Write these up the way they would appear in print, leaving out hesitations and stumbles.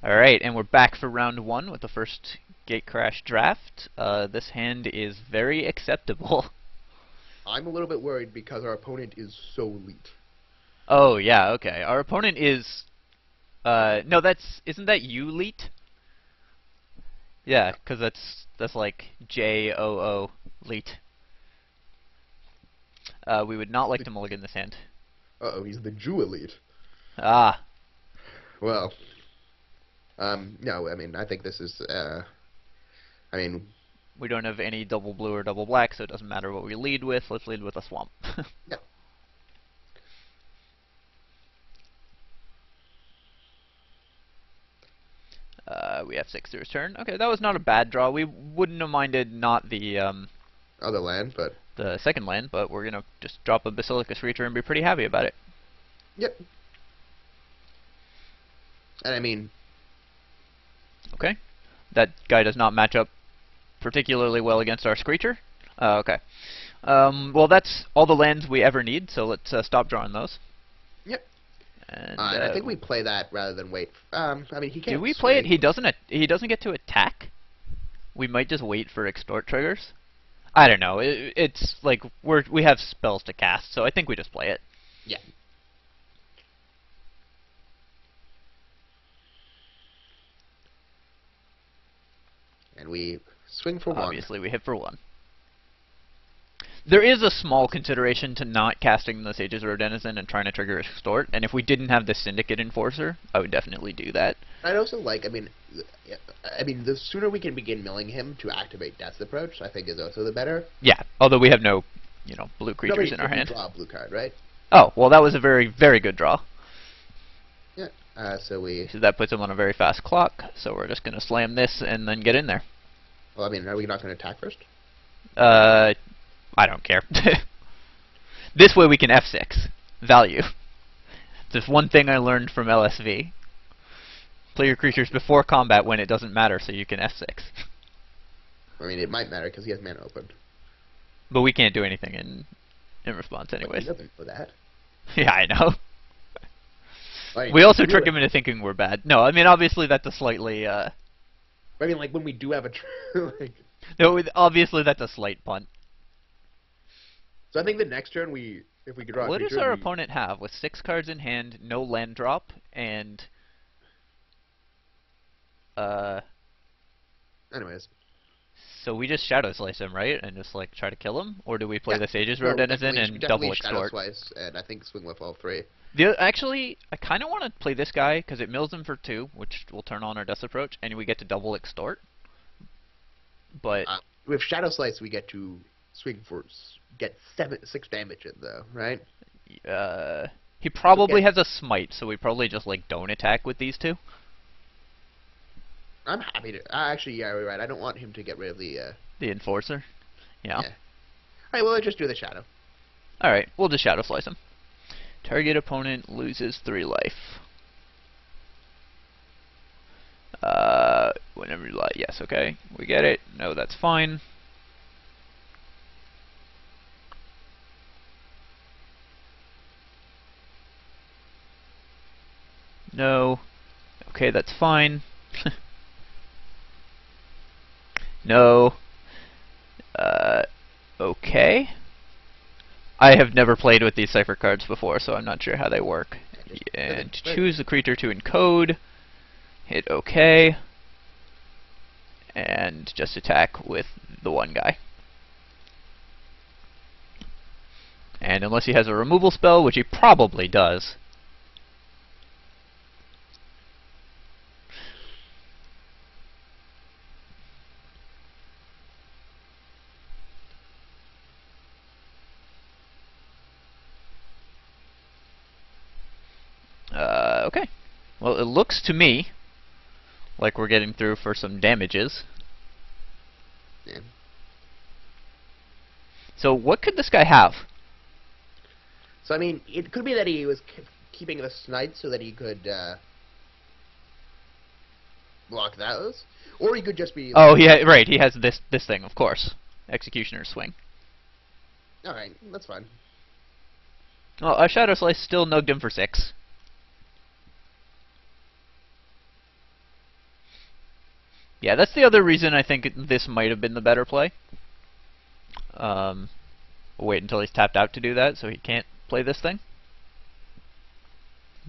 Alright, and we're back for round one with the first Gatecrash draft. This hand is very acceptable. I'm a little bit worried because our opponent is so elite. Oh, yeah, okay. Our opponent is... no, isn't that you, Leet? Yeah, because that's like J-O-O, Leet. We would not like to mulligan this hand. Uh-oh, he's the Jew elite. Ah, Well, no, I mean, I think this is, I mean, we don't have any double blue or double black, so it doesn't matter what we lead with. Let's lead with a swamp. yeah. We have 6 through his turn. Okay, that was not a bad draw. We wouldn't have minded not Other land, but, the second land, but we're gonna just drop a Basilicus Reacher and be pretty happy about it. yep. And I mean... Okay. That guy does not match up particularly well against our Screecher. Okay. Well, that's all the lands we ever need, so let's stop drawing those. Yep. And I think we play that rather than wait. I mean, he can't do we play it? swing. He doesn't get to attack. We might just wait for extort triggers. I don't know. It's like we have spells to cast, so I think we just play it. Yeah. And we swing for one. Obviously, we hit for 1. There is a small consideration to not casting the Sage's Row Denizen and trying to trigger extort, and if we didn't have the Syndicate Enforcer, I would definitely do that. I'd also like, I mean, the sooner we can begin milling him to activate Death's Approach, I think is also the better. Yeah, although we have no, blue creatures in our Nobody hand. draw a blue card, right? Oh, well, that was a very, very good draw. Yeah. So that puts him on a very fast clock, so we're just going to slam this and then get in there. well, I mean, are we not going to attack first? I don't care. This way we can F6. Value. There's one thing I learned from LSV. Play your creatures before combat when it doesn't matter, so you can F6. I mean, it might matter because he has mana open. But we can't do anything in response anyways. He doesn't know that. Yeah, I know. Like, We also trick him into thinking we're bad. No, I mean, obviously that's a slightly, I mean, like, when we do have a... like, no, obviously that's a slight punt. so I think the next turn if we could draw a What creature... does our opponent have with 6 cards in hand, no land drop, and... Anyways. So we just Shadow Slice him, right? And just, like, try to kill him? Or do we play the Sage's Row No, Denizen definitely- and definitely double Shadow extort? Slice, and I think swing with all 3. Actually, I kind of want to play this guy, because it mills him for 2, which will turn on our Death Approach, and we get to double extort. But... with Shadow Slice, we get to swing for... get 6 damage in, though, right? he probably has a Smite, so we probably just, like, don't attack with these 2. I'm happy to... actually, yeah, you're right. I don't want him to get rid of the... The Enforcer? Yeah. Alright, well, let's just do the Shadow. Alright, we'll just Shadow Slice him. Target opponent loses 3 life. Whenever you lie. Yes, okay. We get it. No, that's fine. No. Okay, that's fine. No. Okay. I have never played with these cipher cards before, so I'm not sure how they work. And choose the creature to encode. Hit OK. And just attack with the one guy. And unless he has a removal spell, which he probably does. Okay. Well, it looks to me like we're getting through for some damages. Yeah. So what could this guy have? So, I mean, it could be that he was keeping the Snipe so that he could block those. Or he could just be... Oh, yeah, right. He has this thing, of course. Executioner's Swing. Alright, that's fine. Well, our Shadow Slice still nugged him for 6. Yeah, that's the other reason I think this might have been the better play. Wait until he's tapped out to do that, so he can't play this thing.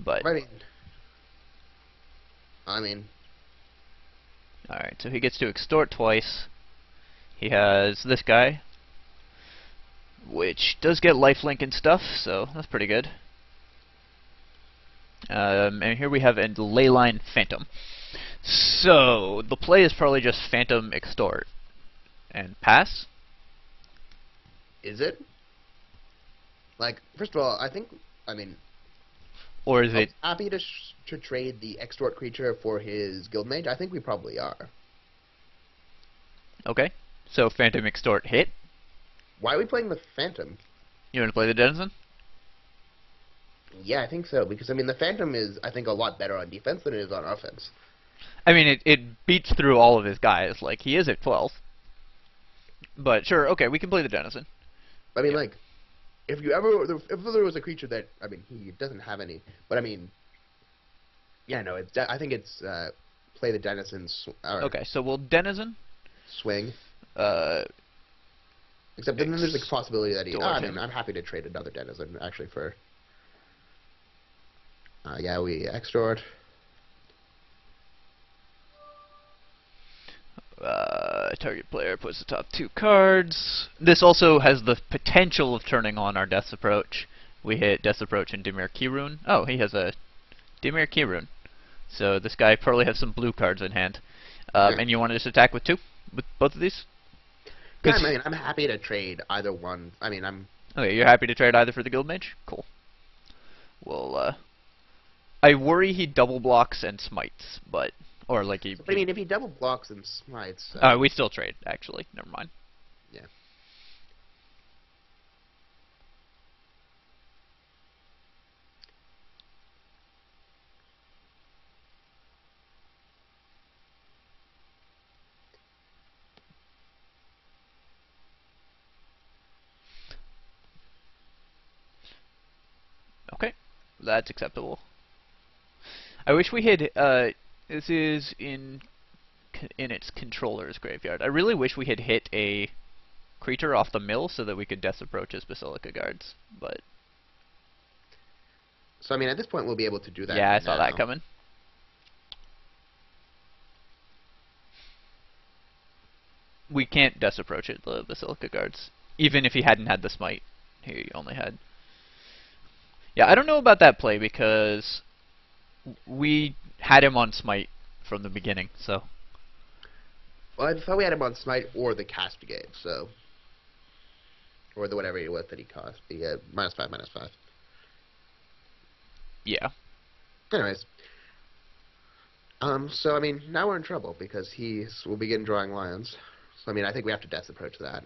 But I mean, alright, so he gets to extort twice. He has this guy, which does get lifelink and stuff, so that's pretty good. And here we have a Leyline Phantom. So the play is probably just Phantom extort and pass. is it? Like, first of all, I mean, Or is it happy to trade the extort creature for his guildmage? I think we probably are. okay? So Phantom extort hit. Why are we playing the Phantom? You want to play the Denizen? Yeah, I think so, because I mean the Phantom is, I think, a lot better on defense than it is on offense. I mean, it beats through all of his guys. Like, he is at 12. But sure, okay, we can play the Denizen. I mean, Yeah. like, if there was a creature that, I mean, he doesn't have any, but I mean, yeah, no, I think it's play the Denizen Okay, so we'll Denizen. swing. Uh, Except then there's the possibility that I mean, him. I'm happy to trade another Denizen actually for. Yeah, we extort. Target player puts the top 2 cards. This also has the potential of turning on our Death's Approach. We hit Death's Approach and Dimir Kirun. Oh, he has a Dimir Kirun. So this guy probably has some blue cards in hand. Yeah. And you want to just attack with 2? With both of these? Yeah, I mean, I'm happy to trade either one. I mean, Okay, you're happy to trade either for the Guildmage? Cool. Well, I worry he double blocks and smites, but... Or like he... I mean, if he double blocks and smites... we still trade, actually. Never mind. Yeah. Okay, that's acceptable. I wish we had, this is in its controller's graveyard. I really wish we had hit a creature off the mill so that we could Death Approach his Basilica guards, but... So, I mean, at this point, we'll be able to do that. Yeah, I saw now. that coming. We can't Death Approach it, the Basilica guards. Even if he hadn't had the smite, he only had... Yeah, I don't know about that play because we had him on smite from the beginning, so... Well, I thought we had him on smite or the Castigate, so... Or the whatever it was that he cost. The -5/-5. Yeah. Anyways. So, I mean, now we're in trouble because will begin drawing lions. So, I mean, I think we have to Death Approach that.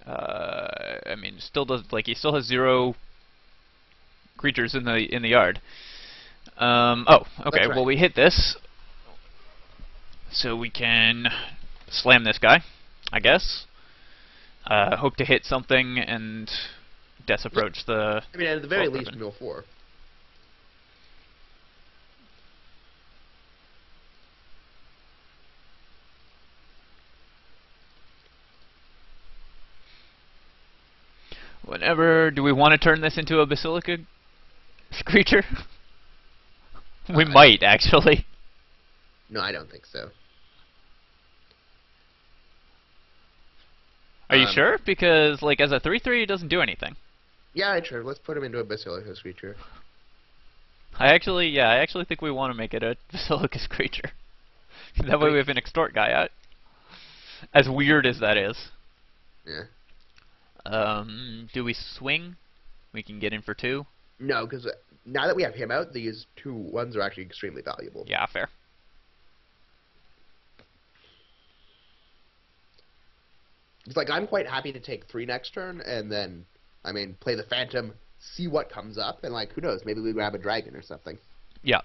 I mean, still does, like, he still has 0 creatures in the yard. Oh, okay. Right. Well, we hit this, so we can slam this guy, I guess. Hope to hit something and Death Approach the... I mean, at the very Vault least, Ribbon. mill 4. Whenever... Do we want to turn this into a Basilica creature? We might, actually. No, I don't think so. Are you sure? Because, like, as a 3/3, it doesn't do anything. Yeah, sure. Let's put him into a Basilica's creature. I actually think we want to make it a Basilica's creature. That way we have an extort guy out. As weird as that is. Yeah. Do we swing? We can get in for 2. No, because now that we have him out, these 2 ones are actually extremely valuable. Yeah, fair. It's like, I'm quite happy to take 3 next turn, and then, I mean, play the Phantom, see what comes up, and, like, who knows, maybe we grab a dragon or something. Yeah.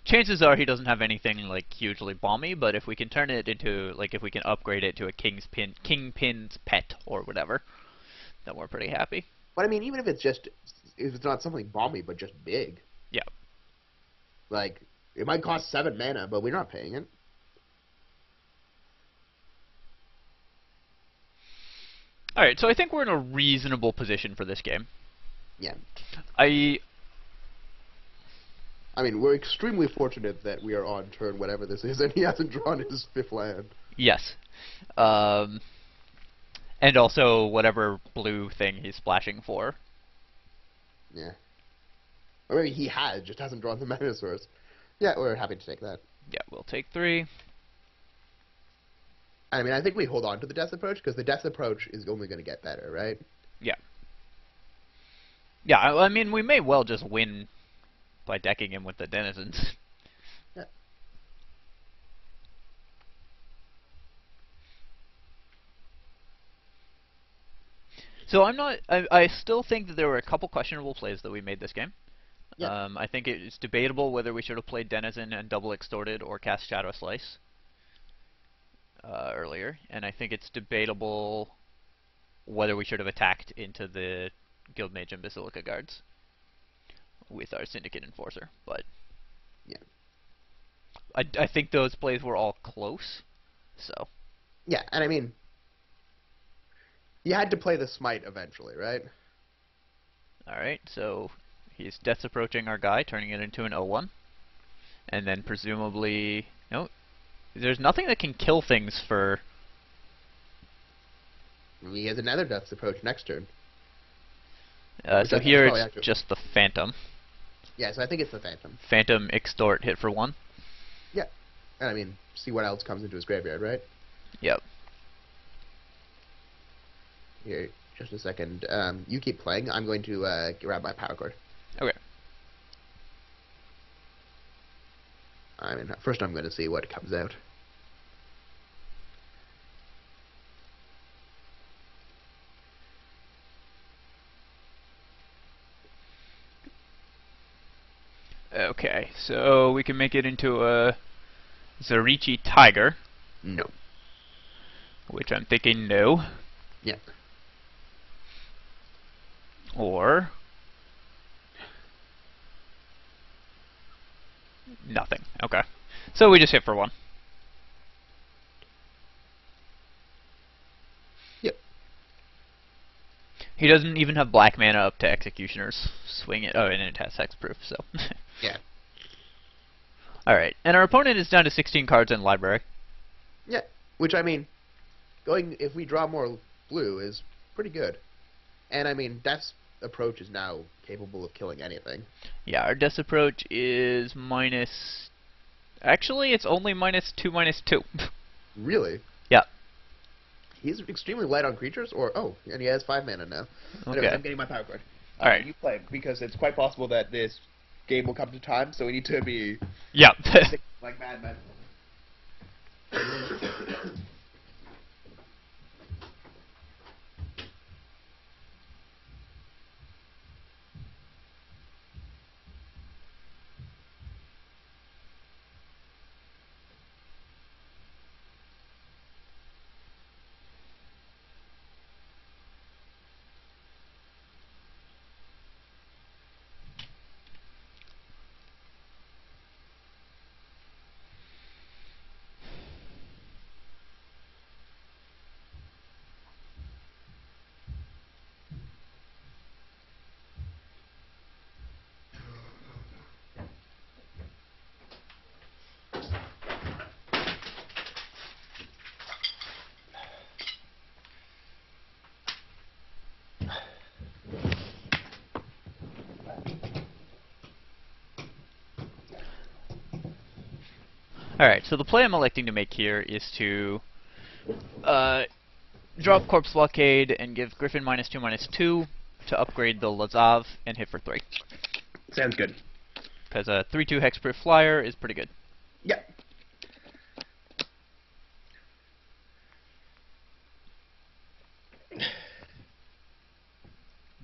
Chances are he doesn't have anything, like, hugely bomby, but if we can turn it into, like, if we can upgrade it to a Kingpin's Pet or whatever, then we're pretty happy. But, I mean, even if it's not something bomby, but just big. Yeah. Like, it might cost 7 mana, but we're not paying it. Alright, so I think we're in a reasonable position for this game. Yeah. I mean, we're extremely fortunate that we are on turn whatever this is, and he hasn't drawn his 5th land. Yes. And also whatever blue thing he's splashing for. Yeah. Or maybe he has, just hasn't drawn the mana source. Yeah, we're happy to take that. Yeah, we'll take 3. I mean, I think we hold on to the Death Approach, because the Death Approach is only going to get better, right? Yeah. Yeah, I mean, we may well just win by decking him with the Denizens. Yeah. So I still think that there were a couple questionable plays that we made this game. Yeah. I think it's debatable whether we should have played Denizen and double extorted or cast Shadow Slice earlier, and I think it's debatable whether we should have attacked into the Guildmage and Basilica guards with our Syndicate Enforcer, but Yeah. I think those plays were all close, so. Yeah, and I mean, you had to play the Smite eventually, right? Alright, so he's Death's approaching our guy, turning it into an 0-1. And then presumably... No, there's nothing that can kill things for... He has another Death's Approach next turn. So here it's just the Phantom. Yeah, so I think it's the Phantom. Phantom extort hit for 1. Yeah. And I mean, see what else comes into his graveyard, right? Yep. Here, just a second. You keep playing. I'm going to grab my power card. Okay. I mean, first I'm going to see what comes out. Okay, so we can make it into a Zarichi Tiger. No. Which I'm thinking no. Yeah. Or... nothing. Okay. So we just hit for 1. Yep. He doesn't even have black mana up to Executioner's swing it. Oh, and it has hexproof, so. Yeah. Alright, and our opponent is down to 16 cards in library. Yeah. Which, I mean, if we draw more blue is pretty good. And, I mean, Death's Approach is now capable of killing anything. Yeah, our Death's Approach is minus... Actually, it's only -2/-2. Really? Yeah. He's extremely light on creatures, or... Oh, and he has 5 mana now. Okay. Anyways, I'm getting my power card. Alright. You play, because it's quite possible that this game will come to time, so we need to be... Yeah. like madmen. Alright, so the play I'm electing to make here is to drop Corpse Blockade and give Griffin -2/-2 to upgrade the Lazav and hit for 3. Sounds good. Because a 3/2 hexproof flyer is pretty good. Yeah.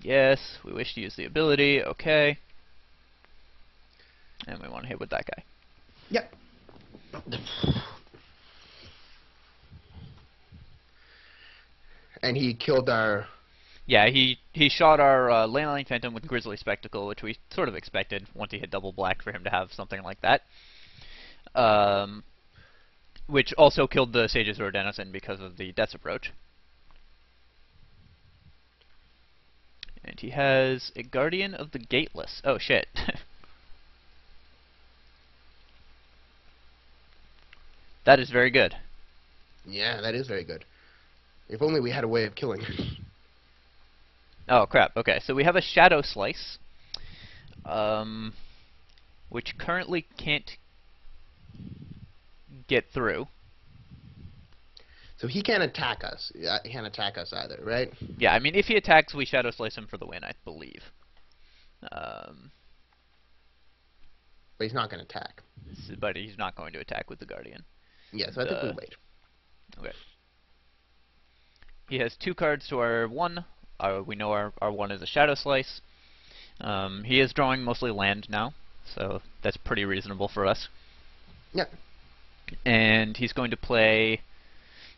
Yes, we wish to use the ability, okay. And we want to hit with that guy. Yep. And he killed our... Yeah, he shot our Leyline Phantom with Grizzly Spectacle, which we sort of expected once he hit double black for him to have something like that. Which also killed the Sage's Road Denizen because of the Death's Approach. And he has a Guardian of the Gateless. Oh shit. That is very good. Yeah, that is very good. If only we had a way of killing it. Oh crap, okay. So we have a Shadow Slice, which currently can't get through. So he can't attack us. He can't attack us either, right? Yeah, I mean, if he attacks, we Shadow Slice him for the win, I believe. But he's not going to attack. But he's not going to attack with the Guardian. Yeah, so I think we wait. Okay. He has 2 cards to our 1. We know our 1 is a Shadow Slice. He is drawing mostly land now, so that's pretty reasonable for us. Yeah. And he's going to play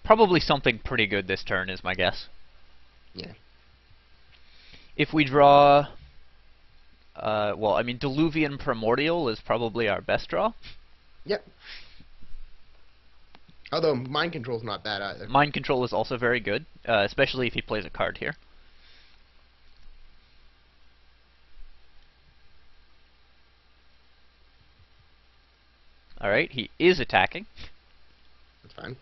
probably something pretty good this turn, is my guess. Yeah. If we draw... well, I mean, Diluvian Primordial is probably our best draw. Yep. Although Mind Control's not bad either. Mind Control is also very good, especially if he plays a card here. Alright, he is attacking. That's fine.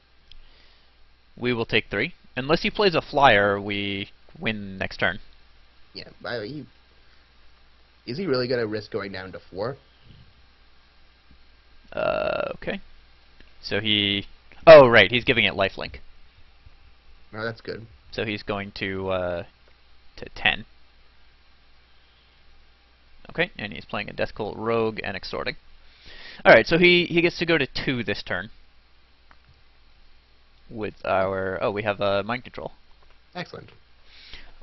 We will take 3. Unless he plays a flyer, we win next turn. Yeah, is he really going to risk going down to 4? Okay. So he... Oh, right, he's giving it lifelink. No, that's good. So he's going to 10. Okay, and he's playing a Death Cult Rogue and extorting. Alright, so he gets to go to 2 this turn. With our... Oh, we have Mind Control. Excellent.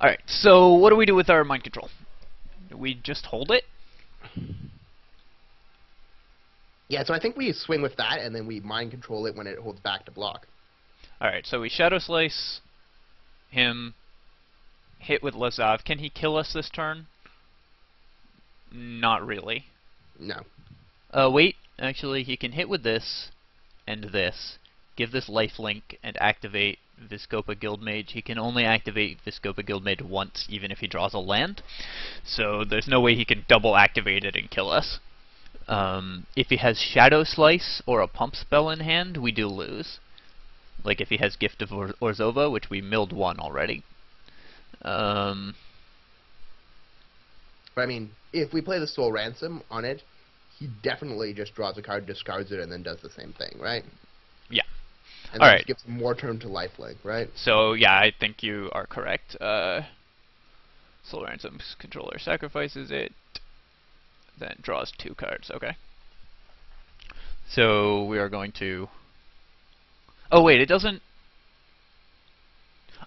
Alright, so what do we do with our Mind Control? Do we just hold it? Yeah, so I think we swing with that, and then we Mind Control it when it holds back to block. Alright, so we Shadow Slice him, hit with Lazav. Can he kill us this turn? Not really. No. Wait, actually, he can hit with this and this, give this lifelink, and activate Viscopa Guildmage. He can only activate Viscopa Guildmage once, even if he draws a land. So there's no way he can double activate it and kill us. If he has Shadow Slice or a Pump spell in hand, we do lose. Like if he has Gift of Orzova, which we milled 1 already. But I mean, if we play the Soul Ransom on it, he definitely just draws a card, discards it, and then does the same thing, right? Yeah. And All that right. gives him more turn to lifelink, right? So yeah, I think you are correct. Soul Ransom's controller sacrifices it, then draws 2 cards. Okay. So we are going to... Oh wait, it doesn't...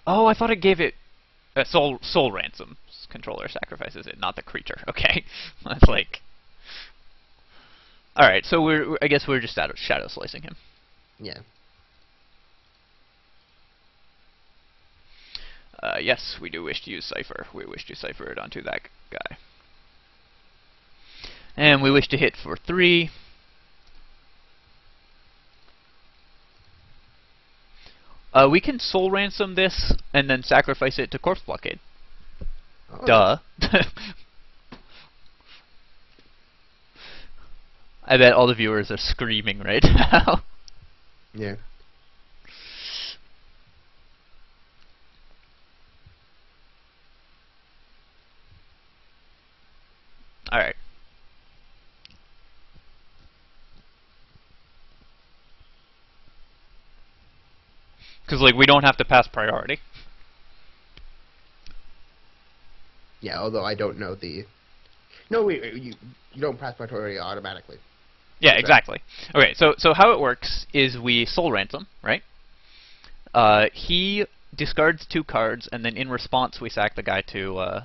Oh, I thought it gave it... Soul Ransom's controller sacrifices it, not the creature. Okay. That's like... Alright, so I guess we're just shadow slicing him. Yeah. Yes, we do wish to use Cypher. We wish to Cypher it onto that guy. And we wish to hit for 3. We can Soul Ransom this and then sacrifice it to Corpse Blockade. Oh. Duh. I bet all the viewers are screaming right now. Yeah. Alright. Because, like, we don't have to pass priority. Yeah, although I don't know the... No, you don't pass priority automatically. Yeah, exactly. Okay, so how it works is we Soul Ransom, right? He discards 2 cards, and then in response we sack the guy to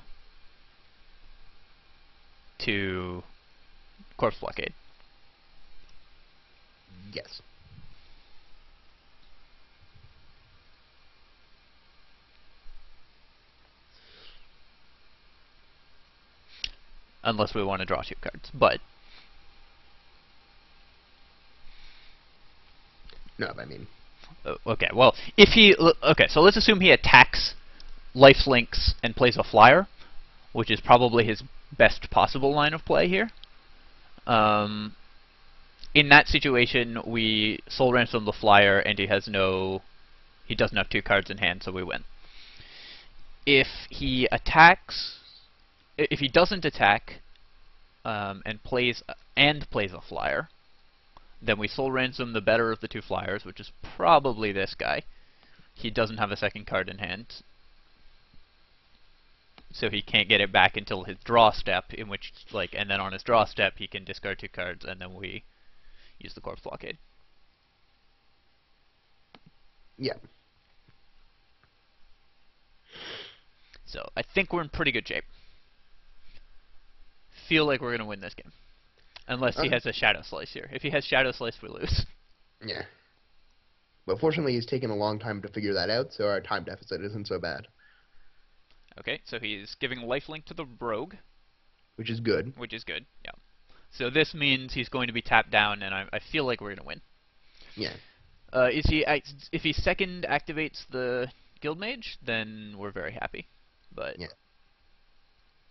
Corpse Blockade. Yes. Unless we want to draw 2 cards, but... No, I mean... Okay, well, if he... Okay, so let's assume he attacks, lifelinks, and plays a flyer. which is probably his best possible line of play here. In that situation, we Soul Ransom the Flyer, and he doesn't have 2 cards in hand, so we win. If he doesn't attack, and plays a Flyer, then we Soul Ransom the better of the 2 Flyers, which is probably this guy. He doesn't have a 2nd card in hand, so he can't get it back until his draw step, and then on his draw step he can discard 2 cards, and then we use the Corpse Blockade. Yeah. So I think we're in pretty good shape. Feel like we're going to win this game. Unless he has a Shadow Slice here. If he has Shadow Slice, we lose. Yeah. But fortunately, he's taken a long time to figure that out, so our time deficit isn't so bad. Okay, so he's giving lifelink to the Rogue. Which is good. Which is good, yeah. So this means he's going to be tapped down, and I feel like we're going to win. Yeah. If he second activates the Guild Mage, then we're very happy. But yeah.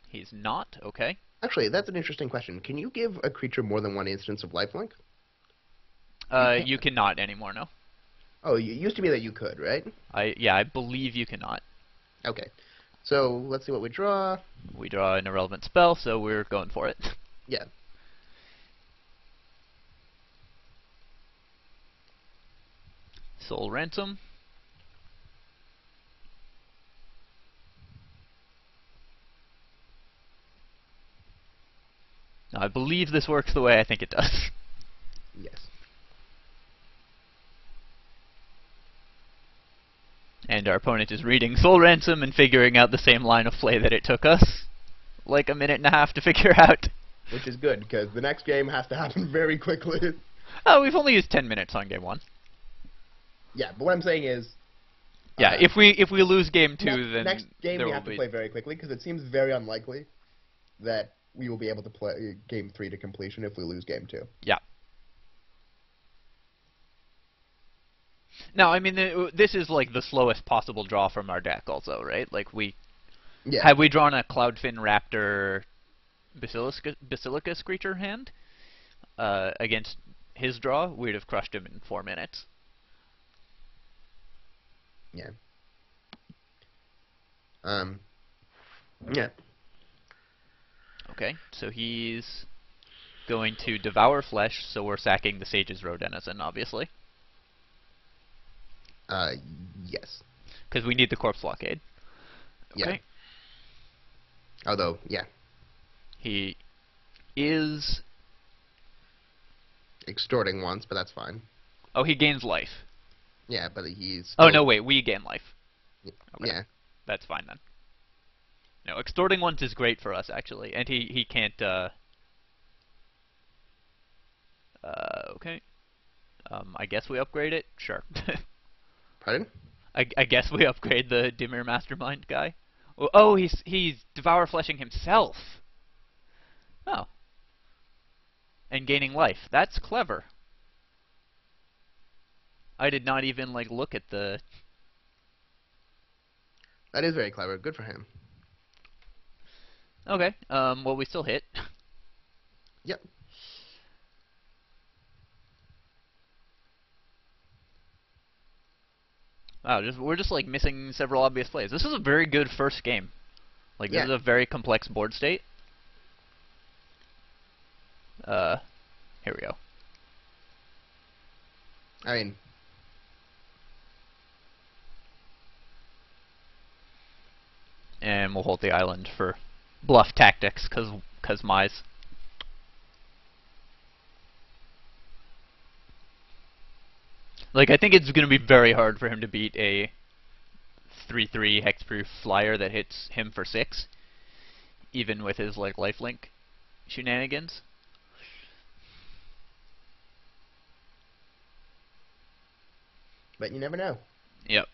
He's not, okay. Actually, that's an interesting question. Can you give a creature more than 1 instance of lifelink? You cannot anymore, no. Oh, it used to be that you could, right? I believe you cannot. Okay. So, let's see what we draw. We draw an irrelevant spell, so we're going for it. Yeah. Soul Ransom. Now, I believe this works the way I think it does. Yes. And our opponent is reading Soul Ransom and figuring out the same line of play that it took us like a minute and a half to figure out. Which is good, because the next game has to happen very quickly. Oh, we've only used 10 minutes on game 1. Yeah, but what I'm saying is... Yeah, if we lose game 2, then next game we have to play very quickly, because it seems very unlikely that we will be able to play game 3 to completion if we lose game 2. Yeah. Now, I mean, this is like the slowest possible draw from our deck also, right? Like, had we drawn a Cloudfin Raptor Basilicus creature hand against his draw, we'd have crushed him in 4 minutes. Yeah. Yeah. Okay, so he's going to devour flesh, so we're sacking the Sage's Row Denizen, obviously. Yes. Because we need the Corpse Blockade. Okay. Yeah. Although, yeah. He is extorting once, but that's fine. Oh, he gains life. Yeah, but he's... Oh, no, wait, we gain life. Okay. Yeah. That's fine, then. No, extorting once is great for us, actually. And he can't, okay. I guess we upgrade it? Sure. Pardon? I guess we upgrade the Dimir Mastermind guy. Oh, he's Devour Fleshing himself. Oh. And gaining life. That's clever. I did not even, like, look at the... That is very clever. Good for him. Okay, well, we still hit. Yep. Wow, we're just, like, missing several obvious plays. This is a very good first game. Like, this is a very complex board state. Here we go. I mean... And we'll hold the island for bluff tactics, cause Mize. Like, I think it's going to be very hard for him to beat a 3/3 hexproof flyer that hits him for 6, even with his, like, lifelink shenanigans. But you never know. Yep.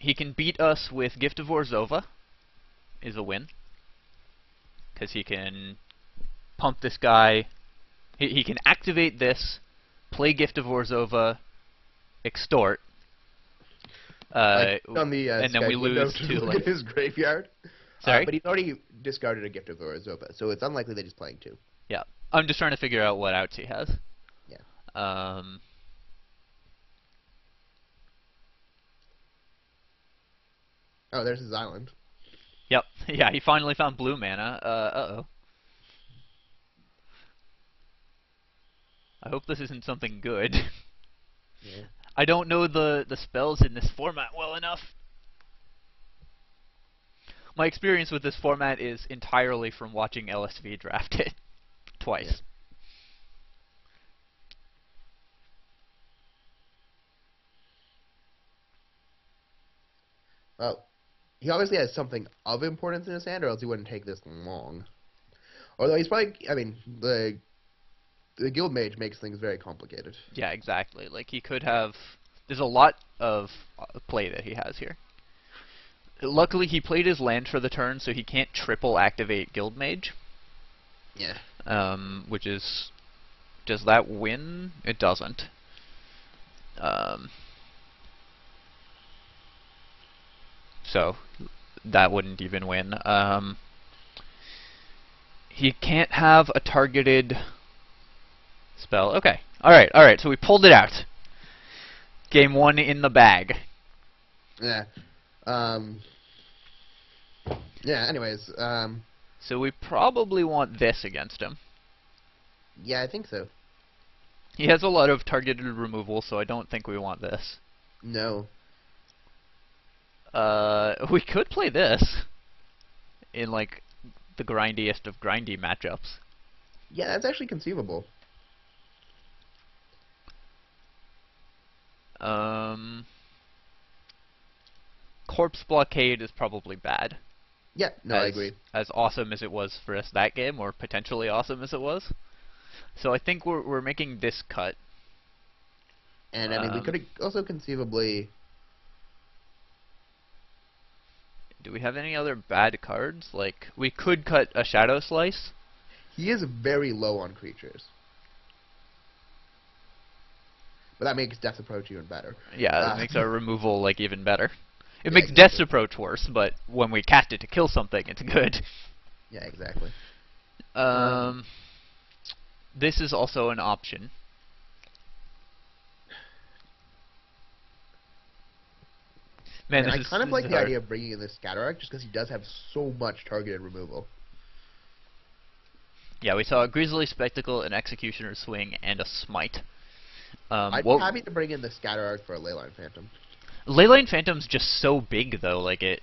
He can beat us with Gift of Orzhova, is a win. Because he can pump this guy. He can activate this, play Gift of Orzhova, extort, Like on the and then we Skype window lose to to look like. at his graveyard. Sorry. But he's already discarded a gift of Orzova, so it's unlikely that he's playing two. Yeah, I'm just trying to figure out what outs he has. Yeah. Oh, there's his island. Yep. Yeah, he finally found blue mana. Uh-oh. I hope this isn't something good. Yeah. I don't know the spells in this format well enough. My experience with this format is entirely from watching LSV draft it twice. Yeah. Well, he obviously has something of importance in his hand, or else he wouldn't take this long. Although he's probably, I mean, the Guild Mage makes things very complicated. Yeah, exactly. Like, he could have... There's a lot of play that he has here. Luckily, he played his land for the turn, so he can't triple activate Guild Mage. Yeah. Which is... Does that win? It doesn't. So, that wouldn't even win. He can't have a targeted spell. Okay. Alright, so we pulled it out. Game 1 in the bag. Yeah. Yeah, anyways, So we probably want this against him. yeah, I think so. He has a lot of targeted removal, so I don't think we want this. No. We could play this in, like, the grindiest of grindy matchups. Yeah, that's actually conceivable. Corpse Blockade is probably bad. Yeah, no, I agree. As awesome as it was for us that game, or potentially awesome as it was. So I think we're making this cut. And, I mean, we could also conceivably... Do we have any other bad cards? Like, we could cut a Shadow Slice. He is very low on creatures. But that makes Death Approach even better. Yeah, that makes our removal, like, even better. It Yeah, makes exactly. Death's Approach worse, but when we cast it to kill something, it's good. Yeah, exactly. This is also an option. Man, I this kind of is like the hard. idea of bringing in this Scatter Arc, just because he does have so much targeted removal. Yeah, we saw a Grisly Spectacle, an Executioner's Swing, and a Smite. I'd be happy to bring in the Scatter Arc for a Leyline Phantom. Leyline Phantom's just so big, though. Like, it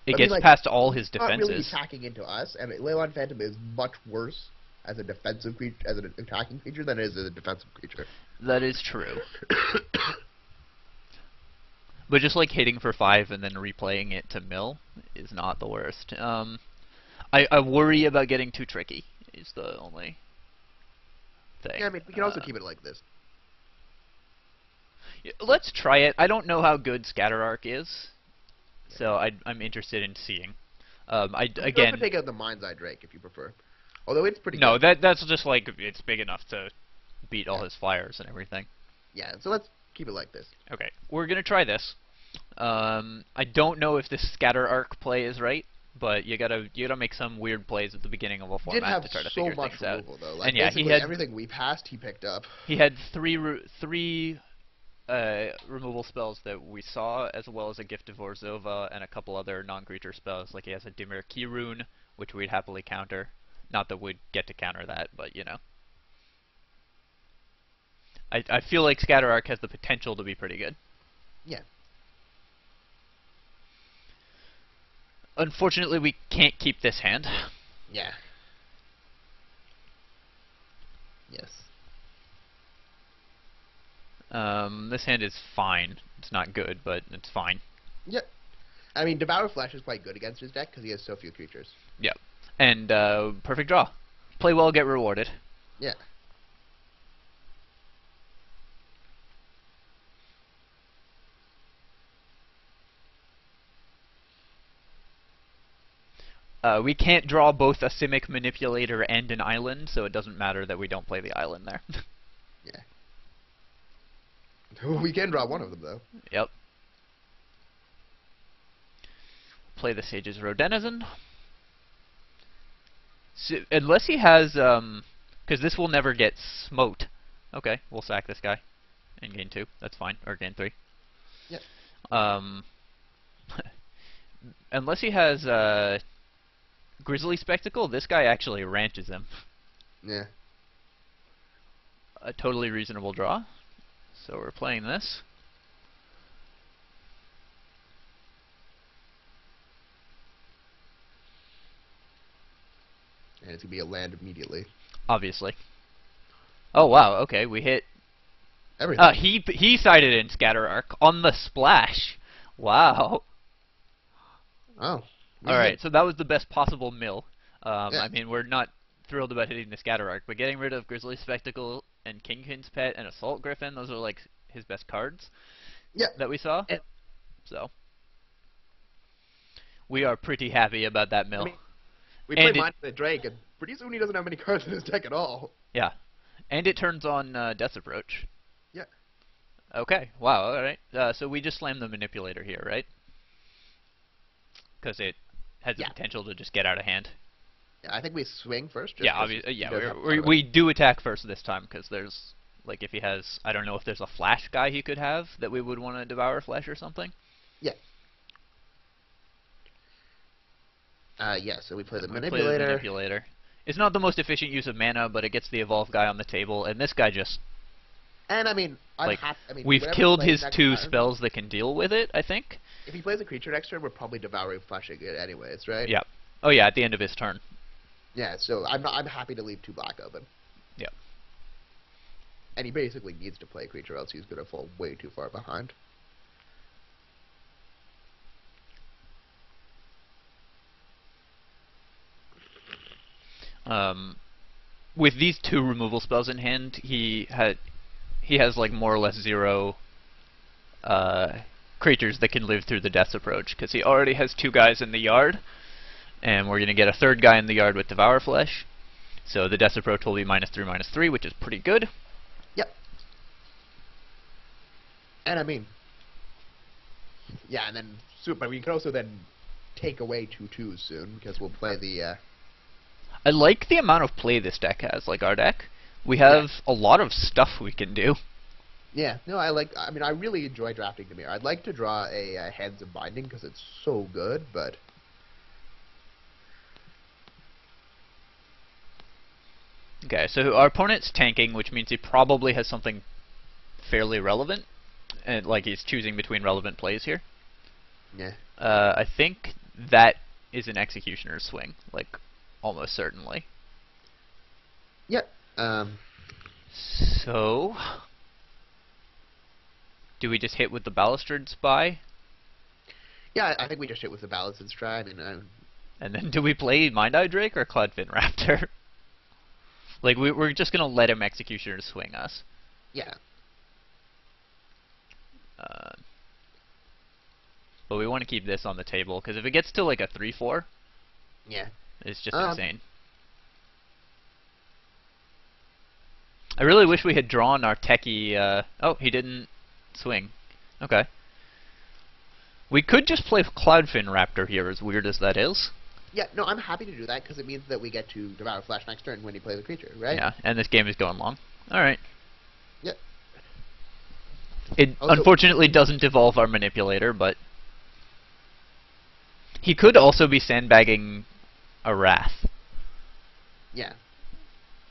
gets like, past all his Not really defenses. attacking into us, and Leyline Phantom is much worse as a defensive creature, as an attacking creature, than it is as a defensive creature. That is true. But just like hitting for 5 and then replaying it to mill is not the worst. I worry about getting too tricky is the only thing. Yeah, I mean, we can also keep it like this. Let's try it. I don't know how good Scatter Arc is, so I'm interested in seeing. You can also take out the Mind's Eye Drake if you prefer. Although it's pretty No, good. that's just like, it's big enough to beat all his flyers and everything. Yeah, so let's keep it like this. Okay, we're gonna try this. I don't know if this Scatter Arc play is right, but you gotta make some weird plays at the beginning of a format to try to figure things out. Though. Like, and yeah, he had everything we passed. He picked up. He had three removal spells that we saw, as well as a Gift of Orzova and a couple other non-creature spells. Like he has a Dimir Key Rune, which we'd happily counter. Not that we'd get to counter that, but you know. I feel like Scatter Arc has the potential to be pretty good. Yeah. Unfortunately, we can't keep this hand. Yeah. Yes. This hand is fine. It's not good, but it's fine. Yep. I mean, Devour Flesh is quite good against his deck because he has so few creatures. Yep. And perfect draw. Play well, get rewarded. Yeah. We can't draw both a Simic Manipulator and an island, so it doesn't matter that we don't play the island there. Yeah. We can draw one of them, though. Yep. play the Sage's Rodenizen. So, unless he has, because this will never get smote. Okay, we'll sack this guy and gain 2. That's fine, or gain 3. Yep. Unless he has Grizzly Spectacle, this guy actually ranches him. Yeah. A totally reasonable draw. So we're playing this. And it's going to be a land immediately. Obviously. Oh wow, okay, we hit... Everything. He sided in Scatter Arc on the splash. Wow. Oh. Alright, so that was the best possible mill. Yeah. I mean, we're not thrilled about hitting the Scatter Arc, but getting rid of Grizzly Spectacle and Kingpin's Pet and Assault Griffin, those are like his best cards that we saw. So we are pretty happy about that mill. I mean, we play Mind the Drake, and pretty soon he doesn't have many cards in his deck at all. Yeah. And it turns on Death Approach. Yeah. Okay, wow, alright. So we just slam the Manipulator here, right? Because it has the potential to just get out of hand. Yeah, I think we swing first. Yeah, obviously. Yeah, we do attack first this time because there's, like, if he has, I don't know if there's a Flash guy he could have that we would want to Devour Flash or something. Yeah. Yeah, so we play the Manipulator. Manipulator. Play the Manipulator. It's not the most efficient use of mana, but it gets the Evolve guy on the table, and this guy just... And, I mean, we've killed his 2 spells that can deal with it, I think. If he plays a creature next turn, we're probably Devouring Flashing it anyways, right? Yeah. Oh yeah, at the end of his turn. Yeah, so I'm happy to leave 2 black open. Yeah. And he basically needs to play a creature, else he's going to fall way too far behind. With these 2 removal spells in hand, he has like more or less 0 creatures that can live through the Death Approach, because he already has 2 guys in the yard, and we're going to get a 3rd guy in the yard with Devour Flesh. So the Death Approach will be -3/-3, which is pretty good. Yep. And I mean, yeah, and then but we can also then take away 2 2s soon, because we'll play the. I like the amount of play this deck has, like our deck. We have a lot of stuff we can do. Yeah, no, I mean, I really enjoy drafting Dimir. I'd like to draw a Hands of Binding because it's so good, but. Okay, so our opponent's tanking, which means he probably has something fairly relevant, and like he's choosing between relevant plays here. Yeah. I think that is an Executioner's Swing, like almost certainly. Yep. So, do we just hit with the Balustered Spy? Yeah, I think we just hit with the Balustered Spy. I mean, and then do we play Mind-Eye Drake or Cloudfin Raptor? Like, we're just going to let him Executioner swing us. Yeah. But we want to keep this on the table, because if it gets to like a 3/4, yeah, it's just insane. I really wish we had drawn our techie... oh, he didn't swing. Okay. We could just play Cloudfin Raptor here, as weird as that is. Yeah, no, I'm happy to do that, because it means that we get to Devour Flash next turn when he plays a creature, right? Yeah, and this game is going long. Alright. Yep. It unfortunately doesn't evolve our Manipulator, but... He could also be sandbagging a Wrath. Yeah.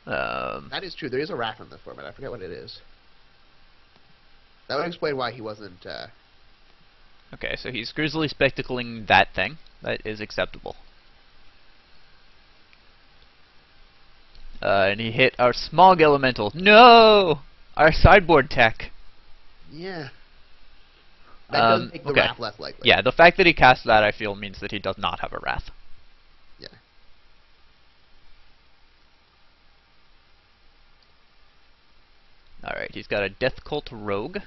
That is true. There is a Wrath in the format. I forget what it is. That would explain why he wasn't... Okay, so he's Grizzly Spectacling that thing. That is acceptable. And he hit our Smog Elemental. No! Our sideboard tech. Yeah. That does make the Wrath less likely. Yeah, the fact that he cast that, I feel, means that he does not have a Wrath. Yeah. Alright, he's got a Death Cult Rogue.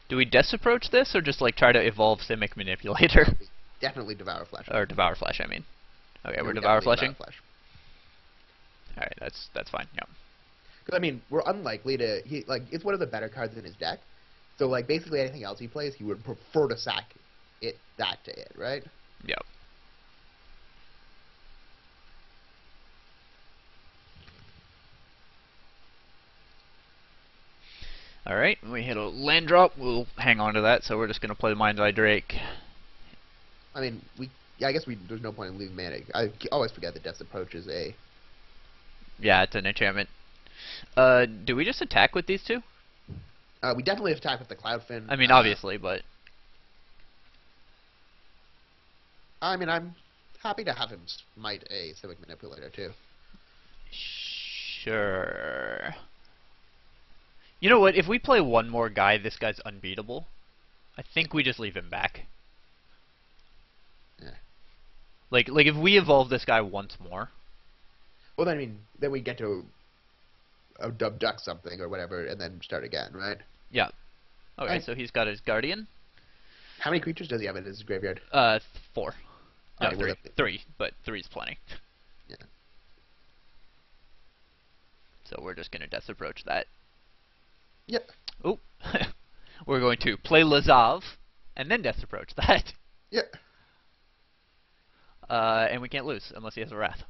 Do we Death Approach this, or just like try to evolve Simic Manipulator? Definitely Devour Flash. Or Devour Flash, I mean. Okay, we're Devour Flashing? Flash. Alright, that's fine, yeah. Because, I mean, we're unlikely to... it's one of the better cards in his deck. So, like, basically anything else he plays, he would prefer to sack that to it, right? Yep. Alright, we hit a land drop. We'll hang on to that, so we're just going to play the Mind's Eye Drake. I mean, I guess there's no point in leaving mana. I always forget that Death's Approach is a... Yeah, it's an enchantment. Do we just attack with these two? We definitely attack with the Cloudfin. I mean, obviously, but... I mean, I'm happy to have him smite a Civic Manipulator, too. Sure. You know what? If we play one more guy, this guy's unbeatable. I think we just leave him back. Yeah. Like if we evolve this guy once more. Well, then, I mean, then we get to abduct something or whatever, and then start again, right? Yeah. Okay, so he's got his Guardian. How many creatures does he have in his graveyard? 4. No, Right, 3. 3, but 3's plenty. Yeah. So we're just gonna Death Approach that. Yep. Oh. We're going to play Lazav, and then Death Approach that. Yep. And we can't lose unless he has a Wrath.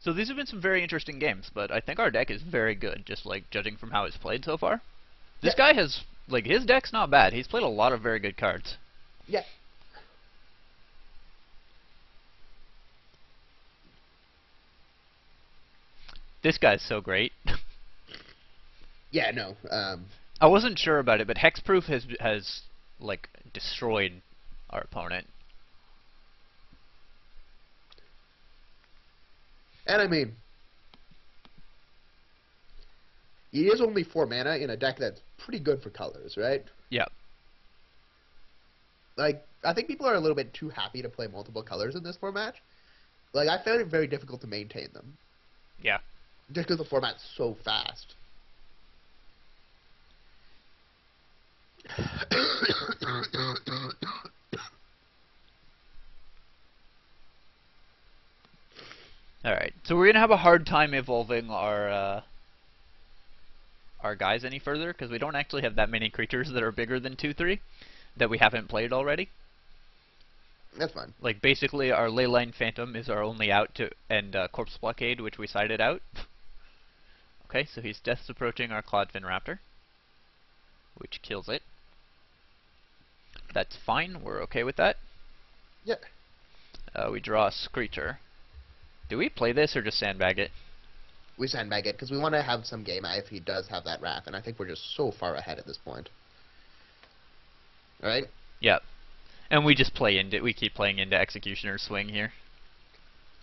So these have been some very interesting games, but I think our deck is very good, just like judging from how it's played so far. This guy has, like, his deck's not bad. He's played a lot of very good cards. Yeah. This guy's so great. Yeah, no. I wasn't sure about it, but Hexproof has like destroyed our opponent. And I mean, he is only 4 mana in a deck that's pretty good for colors, right? Yeah. Like, I think people are a little bit too happy to play multiple colors in this format. Like, I found it very difficult to maintain them. Yeah. Just because the format's so fast. Alright, so we're going to have a hard time evolving our guys any further, because we don't actually have that many creatures that are bigger than 2/3 that we haven't played already. That's fine. Like, basically, our Leyline Phantom is our only out to end Corpse Blockade, which we sided out. Okay, so he's Death's approaching our Cloudfin Raptor, which kills it. That's fine, we're okay with that. Yeah. We draw a Screecher. Do we play this or just sandbag it? We sandbag it because we want to have some game if he does have that Wrath, and I think we're just so far ahead at this point. Alright? Yep. And we just play into, we keep playing into Executioner's Swing here,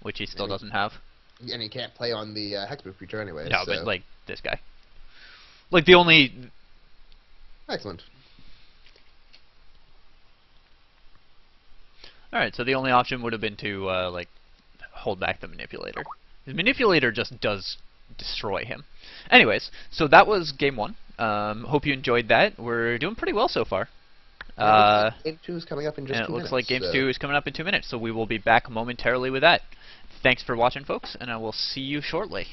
which he still doesn't have. And he can't play on the Hexproof creature anyway. No, so. but like this guy. Like the only. Excellent. Alright, so the only option would have been to like hold back the Manipulator. The Manipulator just does destroy him. Anyways, so that was game 1. Hope you enjoyed that. We're doing pretty well so far. Game 2 is coming up in just 2 minutes. And it looks like Game 2 is coming up in 2 minutes, so we will be back momentarily with that. Thanks for watching, folks, and I will see you shortly.